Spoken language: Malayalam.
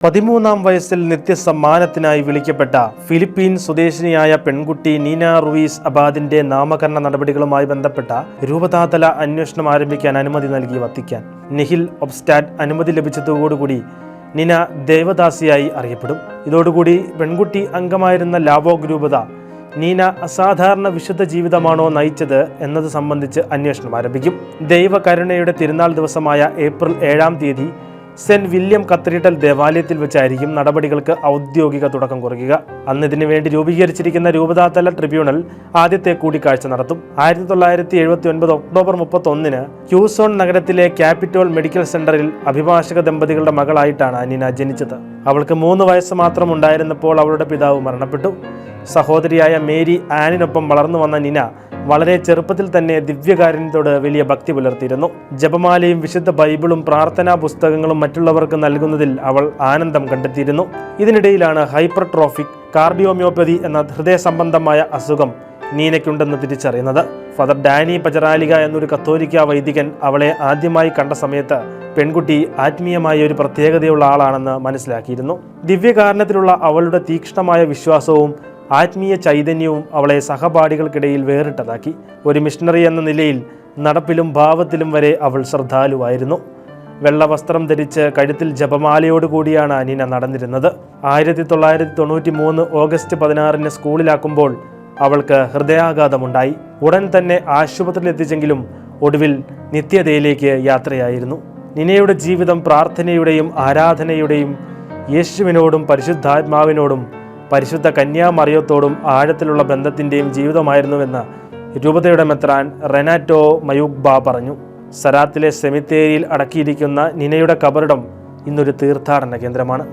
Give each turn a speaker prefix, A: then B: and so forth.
A: 13-ാം വയസ്സിൽ നിത്യസമ്മാനത്തിനായി വിളിക്കപ്പെട്ട ഫിലിപ്പീൻ സ്വദേശിനിയായ പെൺകുട്ടി നീന റൂയിസ് അബാദിന്റെ നാമകരണ നടപടികളുമായി ബന്ധപ്പെട്ട രൂപതാതല അന്വേഷണം ആരംഭിക്കാൻ അനുമതി നൽകി വത്തിക്കാൻ. നിഹിൽ ഒബ്സ്റ്റാറ്റ് അനുമതി ലഭിച്ചതോടുകൂടി നീന ദേവദാസിയായി അറിയപ്പെടും. ഇതോടുകൂടി പെൺകുട്ടി അംഗമായിരുന്ന ലാവോഗ് രൂപത നീന അസാധാരണ വിശുദ്ധ ജീവിതമാണോ നയിച്ചത് എന്നത് സംബന്ധിച്ച് അന്വേഷണം ആരംഭിക്കും. ദൈവകരുണയുടെ തിരുനാൾ ദിവസമായ ഏപ്രിൽ 7-ാം തീയതി സെന്റ് വില്യം കത്തീഡ്രൽ ദേവാലയത്തിൽ വെച്ചായിരിക്കും നടപടികൾക്ക് ഔദ്യോഗിക തുടക്കം കുറിക്കുക. അന്ന് ഇതിനു വേണ്ടി രൂപീകരിച്ചിരിക്കുന്ന രൂപതാതല ട്രിബ്യൂണൽ ആദ്യത്തെ കൂടിക്കാഴ്ച നടത്തും. 1979 ഒക്ടോബർ 31 ഹ്യൂസോൺ നഗരത്തിലെ ക്യാപിറ്റോൾ മെഡിക്കൽ സെന്ററിൽ അഭിഭാഷക ദമ്പതികളുടെ മകളായിട്ടാണ് നീന ജനിച്ചത്. അവൾക്ക് 3 വയസ്സ് മാത്രം ഉണ്ടായിരുന്നപ്പോൾ അവളുടെ പിതാവ് മരണപ്പെട്ടു. സഹോദരിയായ മേരി ആനിനൊപ്പം വളർന്നു വന്ന നീന വളരെ ചെറുപ്പത്തിൽ തന്നെ ദിവ്യകാരുണ്യത്തോട് വലിയ ഭക്തി പുലർത്തിയിരുന്നു. ജപമാലയും വിശുദ്ധ ബൈബിളും പ്രാർത്ഥനാ പുസ്തകങ്ങളും മറ്റുള്ളവർക്ക് നൽകുന്നതിൽ അവൾ ആനന്ദം കണ്ടെത്തിയിരുന്നു. ഇതിനിടയിലാണ് ഹൈപ്പർട്രോഫിക് കാർഡിയോമിയോപ്പതി എന്ന ഹൃദയ സംബന്ധമായ അസുഖം നീനയ്ക്കുണ്ടെന്ന് തിരിച്ചറിയുന്നത്. ഫാദർ ഡാനി പജറാലിക എന്നൊരു കത്തോലിക്ക വൈദികൻ അവളെ ആദ്യമായി കണ്ട സമയത്ത് പെൺകുട്ടി ആത്മീയമായ ഒരു പ്രത്യേകതയുള്ള ആളാണെന്ന് മനസ്സിലാക്കിയിരുന്നു. ദിവ്യകാരുണ്യത്തിലുള്ള അവളുടെ തീക്ഷ്ണമായ വിശ്വാസവും ആത്മീയ ചൈതന്യവും അവളെ സഹപാഠികൾക്കിടയിൽ വേറിട്ടതാക്കി. ഒരു മിഷണറി എന്ന നിലയിൽ നടപ്പിലും ഭാവത്തിലും വരെ അവൾ ശ്രദ്ധാലുവായിരുന്നു. വെള്ള വസ്ത്രം ധരിച്ച് കഴുത്തിൽ ജപമാലയോടുകൂടിയാണ് നീന നടന്നിരുന്നത്. 1993 ഓഗസ്റ്റ് 16 സ്കൂളിലാക്കുമ്പോൾ അവൾക്ക് ഹൃദയാഘാതമുണ്ടായി. ഉടൻ തന്നെ ആശുപത്രിയിൽ എത്തിച്ചെങ്കിലും ഒടുവിൽ നിത്യതയിലേക്ക് യാത്രയായിരുന്നു. നീനയുടെ ജീവിതം പ്രാർത്ഥനയുടെയും ആരാധനയുടെയും യേശുവിനോടും പരിശുദ്ധാത്മാവിനോടും പരിശുദ്ധ കന്യാമറിയത്തോടും ആഴത്തിലുള്ള ബന്ധത്തിൻ്റെയും ജീവിതമായിരുന്നുവെന്ന് രൂപതയുടെ മെത്രാൻ റെനാറ്റോ മയൂഗ്ബ പറഞ്ഞു. സരാത്തിലെ സെമിത്തേരിയിൽ അടക്കിയിരിക്കുന്ന നീനയുടെ കബറിടം ഇന്നൊരു തീർത്ഥാടന കേന്ദ്രമാണ്.